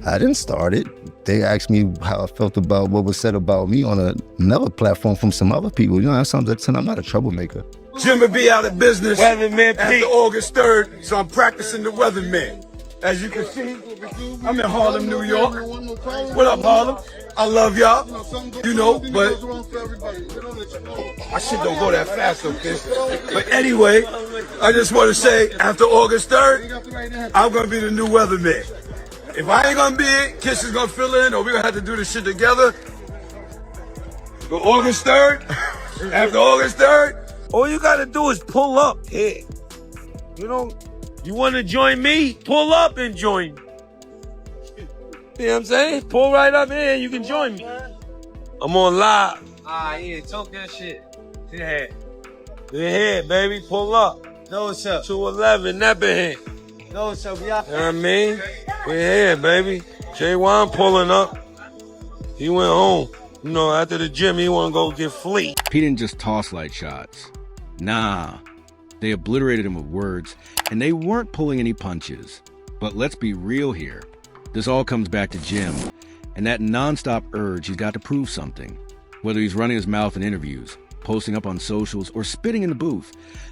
I didn't start it. They asked me how I felt about what was said about me on another platform from some other people. You know, that's something that I'm not a troublemaker. Jim will be out of business Weatherman after Pete. August 3rd, so I'm practicing the weatherman. As you can see, I'm in Harlem, New York. What up, Harlem? I love y'all, you know, but I shit don't go that fast, okay? But anyway, I just want to say, after August 3rd, I'm going to be the new weatherman. If I ain't going to be it, Kiss is going to fill in, or we're going to have to do this shit together. But August 3rd, after August 3rd, All you gotta do is pull up here. You know, you wanna join me? Pull up and join me. You know what I'm saying? Pull right up here and you can join me. I'm on live. Yeah, talk that shit. Yeah. We're here, baby. Pull up. Know what's up? 211, never here. Know what's up? You know what I mean? We're here, baby. J1 pulling up. He went home. You know, after the gym, he wanna go get flea. He didn't just toss light shots. Nah, they obliterated him with words, and they weren't pulling any punches. But let's be real here. This all comes back to Jim, and that nonstop urge he's got to prove something. Whether he's running his mouth in interviews, posting up on socials, or spitting in the booth,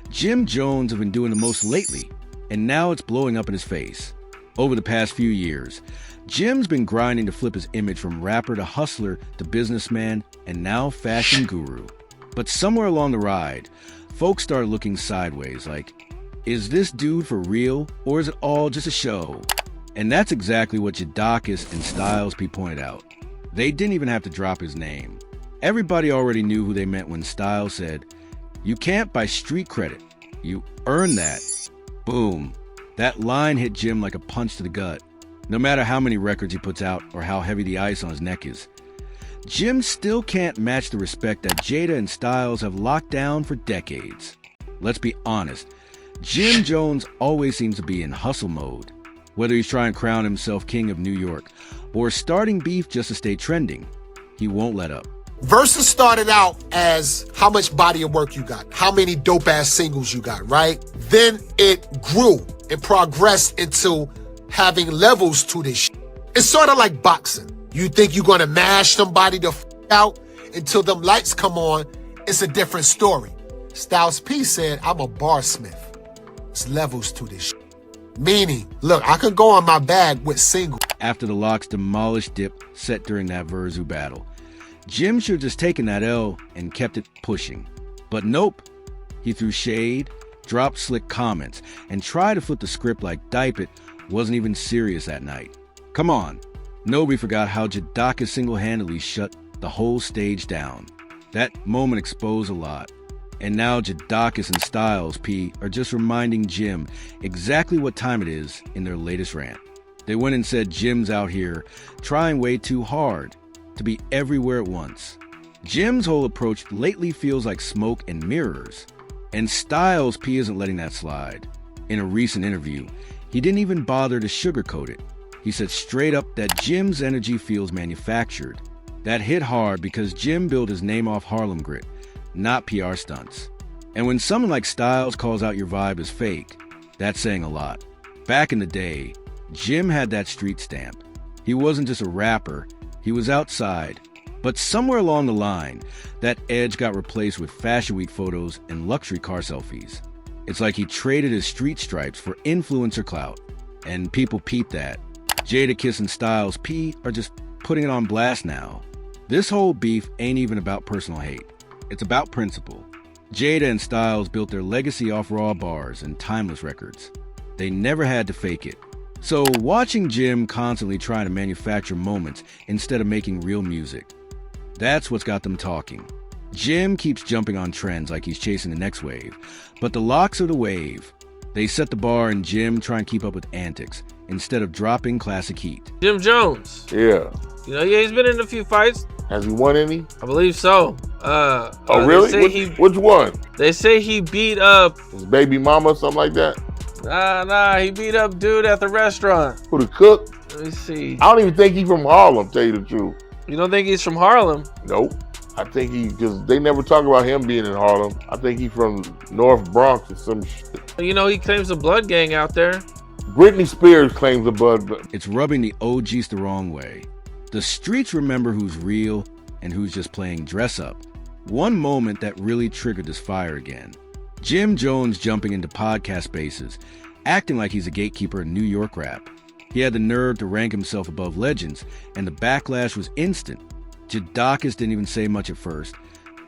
Jim Jones have been doing the most lately, and now it's blowing up in his face. Over the past few years, Jim's been grinding to flip his image from rapper to hustler to businessman and now fashion guru. But somewhere along the ride, folks started looking sideways like, is this dude for real or is it all just a show? And that's exactly what Jadakiss and Styles P pointed out. They didn't even have to drop his name. Everybody already knew who they meant when Styles said, "You can't buy street credit. You earn that." Boom. That line hit Jim like a punch to the gut. No matter how many records he puts out or how heavy the ice on his neck is, Jim still can't match the respect that Jada and Styles have locked down for decades. Let's be honest, Jim Jones always seems to be in hustle mode. Whether he's trying to crown himself king of New York or starting beef just to stay trending, he won't let up. Versus started out as how much body of work you got, how many dope-ass singles you got, right? Then it grew and progressed into having levels to this shit. It's sort of like boxing. You think you're gonna mash somebody to out until them lights come on, it's a different story. Styles P said, I'm a barsmith. It's levels to this shit. Meaning, look, I could go on my bag with single. After the Locks' demolished dip set during that Verzu battle, Jim should have just taken that L and kept it pushing. But nope. He threw shade, dropped slick comments, and tried to flip the script like Dipe It wasn't even serious that night. Come on. Nobody forgot how Jadakiss single-handedly shut the whole stage down. That moment exposed a lot. And now Jadakiss and Styles P are just reminding Jim exactly what time it is in their latest rant. They went and said Jim's out here trying way too hard to be everywhere at once. Jim's whole approach lately feels like smoke and mirrors. And Styles P isn't letting that slide. In a recent interview, he didn't even bother to sugarcoat it. He said straight up that Jim's energy feels manufactured. That hit hard because Jim built his name off Harlem grit, not PR stunts. And when someone like Styles calls out your vibe as fake, that's saying a lot. Back in the day, Jim had that street stamp. He wasn't just a rapper, he was outside. But somewhere along the line, that edge got replaced with Fashion Week photos and luxury car selfies. It's like he traded his street stripes for influencer clout. And people peep that. Jadakiss and Styles P are just putting it on blast now. This whole beef ain't even about personal hate. It's about principle. Jada and Styles built their legacy off raw bars and timeless records. They never had to fake it. So watching Jim constantly trying to manufacture moments instead of making real music, that's what's got them talking. Jim keeps jumping on trends like he's chasing the next wave, but the Locks are the wave. They set the bar and Jim try and keep up with antics instead of dropping classic heat. Jim Jones. Yeah. You know, yeah, he's been in a few fights. Has he won any? I believe so. Oh, really? Which one? They say he beat up His baby mama or something like that? Nah, he beat up dude at the restaurant. Who, the cook? Let me see. I don't even think he's from Harlem, tell you the truth. You don't think he's from Harlem? Nope. I think because they never talk about him being in Harlem. I think he's from North Bronx or some shit. You know, he claims a blood gang out there. Britney Spears claims the bud, but It's rubbing the OGs the wrong way. The streets remember who's real and who's just playing dress up. One moment that really triggered this fire again. Jim Jones jumping into podcast spaces, acting like he's a gatekeeper in New York rap. He had the nerve to rank himself above legends, and the backlash was instant. Jadakiss didn't even say much at first,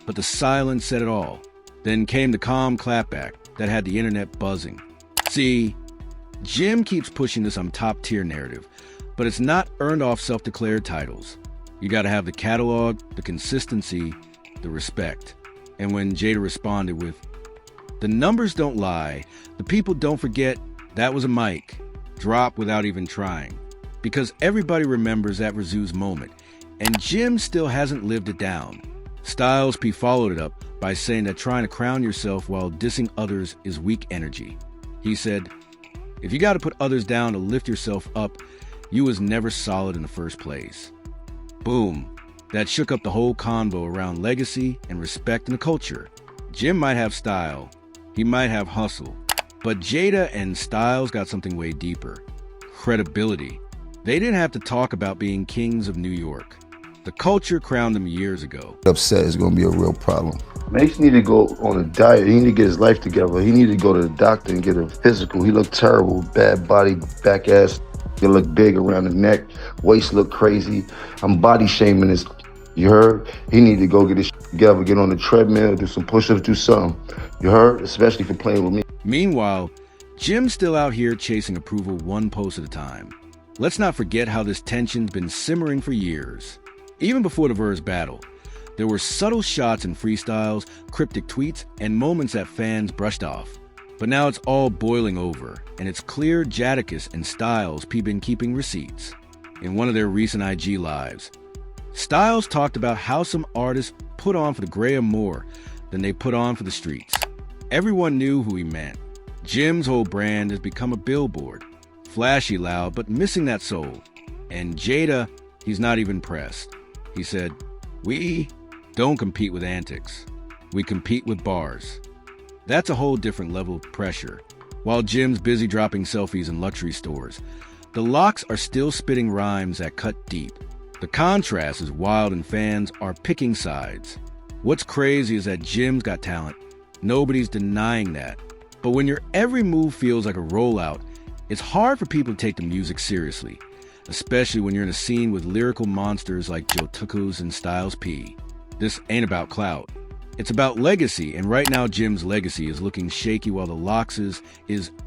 but the silence said it all. Then came the calm clapback that had the internet buzzing. See, Jim keeps pushing this I'm top tier narrative, but it's not earned off self-declared titles. You gotta have the catalog, the consistency, the respect. And when Jada responded with, "The numbers don't lie, the people don't forget that was a mic," drop without even trying. Because everybody remembers that Razoo's moment, and Jim still hasn't lived it down. Styles P followed it up by saying that trying to crown yourself while dissing others is weak energy. He said, "If you gotta put others down to lift yourself up, you was never solid in the first place." Boom. That shook up the whole convo around legacy and respect in the culture. Jim might have style, he might have hustle, but Jada and Styles got something way deeper. Credibility. They didn't have to talk about being kings of New York. The culture crowned them years ago. Upset is gonna be a real problem. Mace need to go on a diet. He need to get his life together. He need to go to the doctor and get a physical. He looked terrible, bad body, back ass. He look big around the neck, waist look crazy. I'm body shaming this. You heard? He need to go get his shit together, get on the treadmill, do some push-ups, do something. You heard? Especially for playing with me. Meanwhile, Jim's still out here chasing approval one post at a time. Let's not forget how this tension's been simmering for years. Even before the verse battle, there were subtle shots and freestyles, cryptic tweets, and moments that fans brushed off. But now it's all boiling over, and it's clear Jadakiss and Styles been keeping receipts. In one of their recent IG lives, Styles talked about how some artists put on for the gram more than they put on for the streets. Everyone knew who he meant. Jim's whole brand has become a billboard. Flashy loud, but missing that soul. And Jada, he's not even pressed. He said, "We don't compete with antics. We compete with bars." That's a whole different level of pressure. While Jim's busy dropping selfies in luxury stores, the Locks are still spitting rhymes that cut deep. The contrast is wild and fans are picking sides. What's crazy is that Jim's got talent. Nobody's denying that. But when your every move feels like a rollout, it's hard for people to take the music seriously, especially when you're in a scene with lyrical monsters like Jadakiss and Styles P. This ain't about clout. It's about legacy, and right now Jim's legacy is looking shaky while the Locks is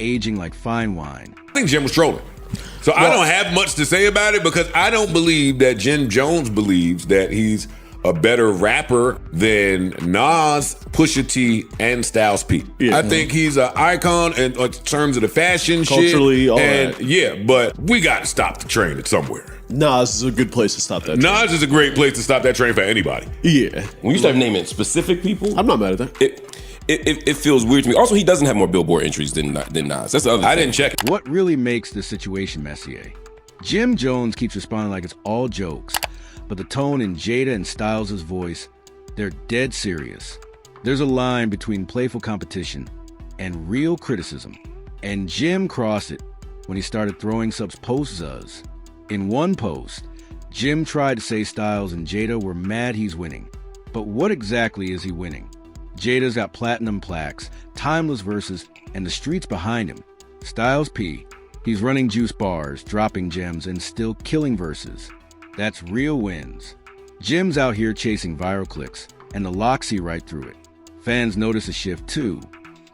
aging like fine wine. I think Jim was trolling. So I don't have much to say about it because I don't believe that Jim Jones believes that he's a better rapper than Nas, Pusha T, and Styles P. Yeah. I think he's an icon in terms of the fashion Culturally, shit. all And that. yeah, but we got to stop the train at somewhere. Nas is a good place to stop that. Nas is a great place to stop that train for anybody. Yeah. When you start naming specific people, I'm not mad at that. it feels weird to me. Also, he doesn't have more Billboard entries than Nas. That's the other thing. I didn't check it. What really makes this situation messier? Jim Jones keeps responding like it's all jokes, but the tone in Jada and Styles' voice, they're dead serious. There's a line between playful competition and real criticism, and Jim crossed it when he started throwing subs post-zuz. In one post, Jim tried to say Styles and Jada were mad he's winning. But what exactly is he winning? Jada's got platinum plaques, timeless verses, and the streets behind him. Styles P, he's running juice bars, dropping gems, and still killing verses. That's real wins. Jim's out here chasing viral clicks, and the Locks see right through it. Fans notice a shift too.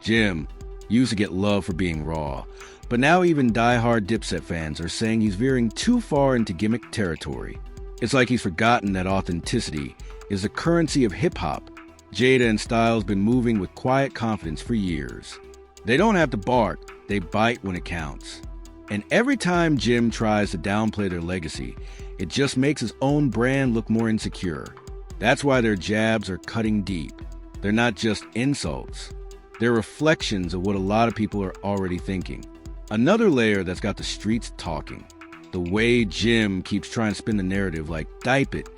Jim used to get love for being raw, but now even die-hard Dipset fans are saying he's veering too far into gimmick territory. It's like he's forgotten that authenticity is the currency of hip-hop. Jada and Styles been moving with quiet confidence for years. They don't have to bark, they bite when it counts. And every time Jim tries to downplay their legacy, it just makes his own brand look more insecure. That's why their jabs are cutting deep. They're not just insults. They're reflections of what a lot of people are already thinking. Another layer that's got the streets talking. The way Jim keeps trying to spin the narrative like Dipe It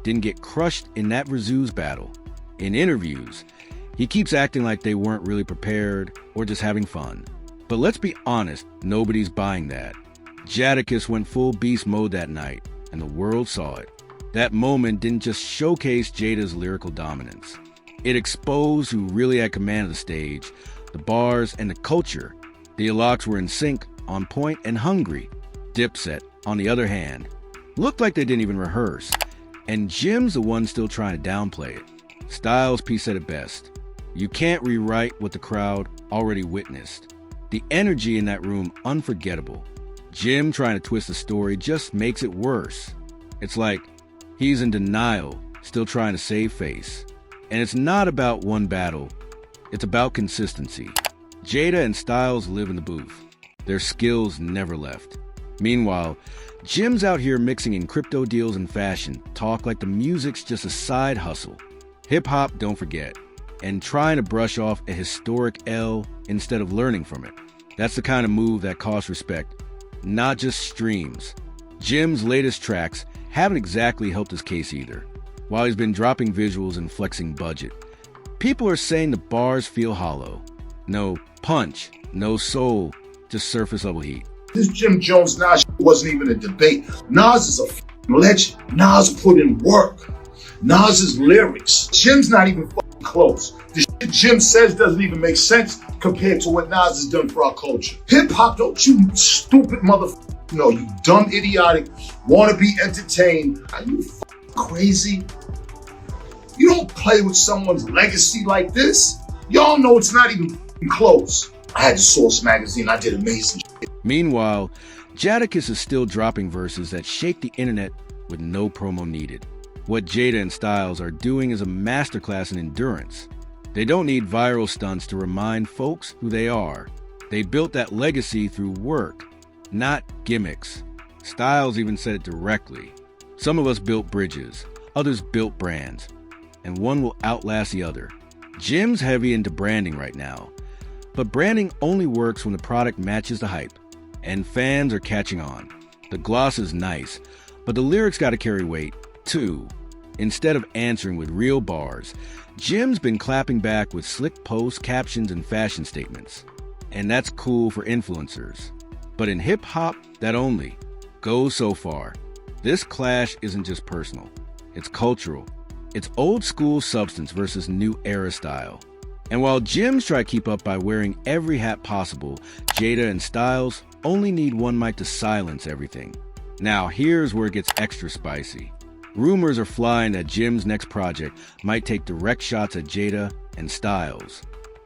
didn't get crushed in that Razoo's battle. In interviews, he keeps acting like they weren't really prepared or just having fun. But let's be honest, nobody's buying that. Jadakiss went full beast mode that night, and the world saw it. That moment didn't just showcase Jada's lyrical dominance. It exposed who really had command of the stage, the bars, and the culture. The Alocks were in sync, on point, and hungry. Dipset, on the other hand, looked like they didn't even rehearse. And Jim's the one still trying to downplay it. Styles P said it best. You can't rewrite what the crowd already witnessed. The energy in that room, unforgettable. Jim trying to twist the story just makes it worse. It's like he's in denial, still trying to save face. And it's not about one battle, it's about consistency. Jada and Styles live in the booth. Their skills never left. Meanwhile, Jim's out here mixing in crypto deals and fashion, talk like the music's just a side hustle. Hip-hop, don't forget. And trying to brush off a historic L instead of learning from it. That's the kind of move that costs respect, not just streams. Jim's latest tracks haven't exactly helped his case either. While he's been dropping visuals and flexing budget, people are saying the bars feel hollow. No punch, no soul, just surface level heat. This Jim Jones Nas wasn't even a debate. Nas is a legend. Nas put in work. Nas's lyrics. Jim's not even close. The shit Jim says doesn't even make sense compared to what Nas has done for our culture. Hip hop, don't you stupid motherfucker. No, you dumb, idiotic, wanna be entertained. Are you crazy? You don't play with someone's legacy like this. Y'all know it's not even close. I had the Source magazine, I did amazing shit. Meanwhile, Jadakiss is still dropping verses that shake the internet with no promo needed. What Jada and Styles are doing is a masterclass in endurance. They don't need viral stunts to remind folks who they are. They built that legacy through work, not gimmicks. Styles even said it directly. Some of us built bridges, others built brands, and one will outlast the other. Jim's heavy into branding right now, but branding only works when the product matches the hype, and fans are catching on. The gloss is nice, but the lyrics gotta carry weight, too. Instead of answering with real bars, Jim's been clapping back with slick posts, captions, and fashion statements. And that's cool for influencers. But in hip-hop, that only goes so far. This clash isn't just personal. It's cultural. It's old-school substance versus new era style. And while Jim's try to keep up by wearing every hat possible, Jada and Styles only need one mic to silence everything. Now, here's where it gets extra spicy. Rumors are flying that Jim's next project might take direct shots at Jada and Styles.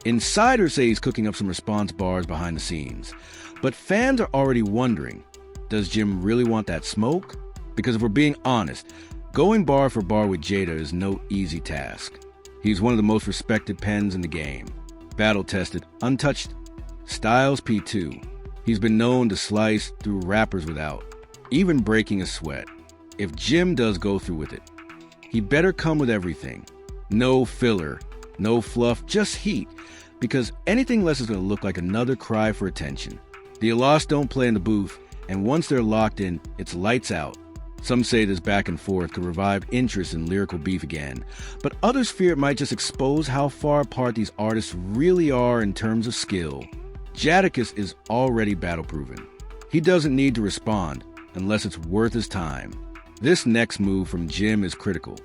Insiders say he's cooking up some response bars behind the scenes. But fans are already wondering, does Jim really want that smoke? Because if we're being honest, going bar for bar with Jada is no easy task. He's one of the most respected pens in the game. Battle-tested, untouched. Styles P2. He's been known to slice through rappers without, even breaking a sweat. If Jim does go through with it, he better come with everything. No filler, no fluff, just heat. Because anything less is going to look like another cry for attention. The Alocks don't play in the booth, and once they're locked in, it's lights out. Some say this back and forth could revive interest in lyrical beef again, but others fear it might just expose how far apart these artists really are in terms of skill. Jadakiss is already battle-proven. He doesn't need to respond unless it's worth his time. This next move from Jim is critical.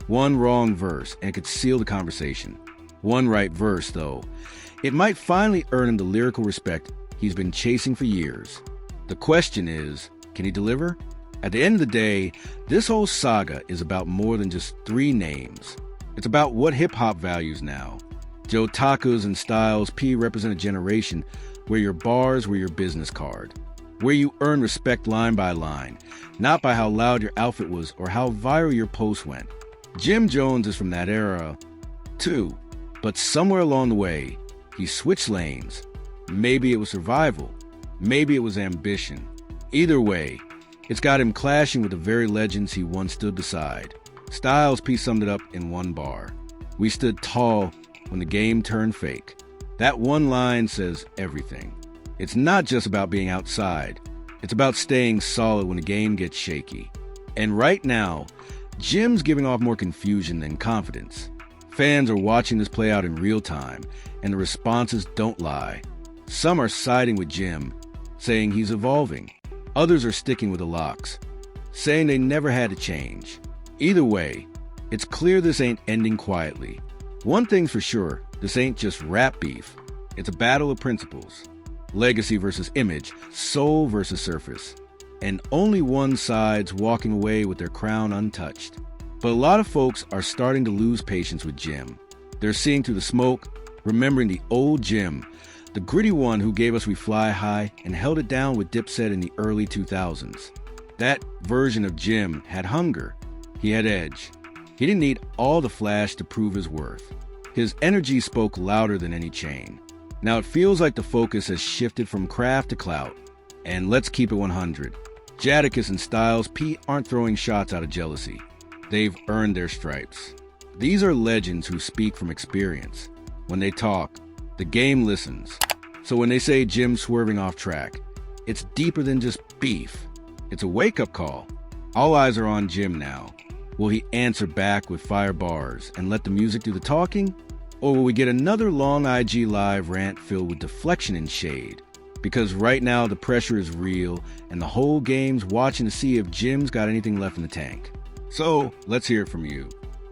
One wrong verse and it could seal the conversation. One right verse, though, it might finally earn him the lyrical respect he's been chasing for years. The question is, can he deliver? At the end of the day, this whole saga is about more than just three names. It's about what hip-hop values now. Jadakiss and Styles P represent a generation where your bars were your business card, where you earn respect line by line, not by how loud your outfit was or how viral your post went. Jim Jones is from that era, too, but somewhere along the way, he switched lanes. Maybe it was survival, maybe it was ambition. Either way, it's got him clashing with the very legends he once stood beside. Styles P summed it up in one bar. We stood tall when the game turned fake. That one line says everything. It's not just about being outside. It's about staying solid when the game gets shaky. And right now, Jim's giving off more confusion than confidence. Fans are watching this play out in real time, and the responses don't lie. Some are siding with Jim, saying he's evolving. Others are sticking with the locks, saying they never had to change. Either way, it's clear this ain't ending quietly. One thing's for sure, this ain't just rap beef. It's a battle of principles. Legacy versus image, soul versus surface. And only one side's walking away with their crown untouched. But a lot of folks are starting to lose patience with Jim. They're seeing through the smoke, remembering the old Jim, the gritty one who gave us We Fly High and held it down with Dipset in the early 2000s. That version of Jim had hunger. He had edge. He didn't need all the flash to prove his worth. His energy spoke louder than any chain. Now it feels like the focus has shifted from craft to clout. And let's keep it 100. Jadakiss and Styles P aren't throwing shots out of jealousy. They've earned their stripes. These are legends who speak from experience. When they talk, the game listens. So when they say Jim's swerving off track, it's deeper than just beef. It's a wake-up call. All eyes are on Jim now. Will he answer back with fire bars and let the music do the talking? Or will we get another long IG Live rant filled with deflection and shade? Because right now the pressure is real and the whole game's watching to see if Jim's got anything left in the tank. So let's hear it from you.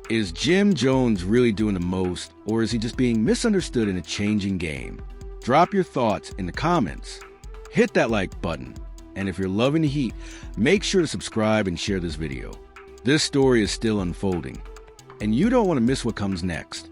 Is Jim Jones really doing the most, or is he just being misunderstood in a changing game? Drop your thoughts in the comments. Hit that like button. And if you're loving the heat, make sure to subscribe and share this video. This story is still unfolding, and you don't want to miss what comes next.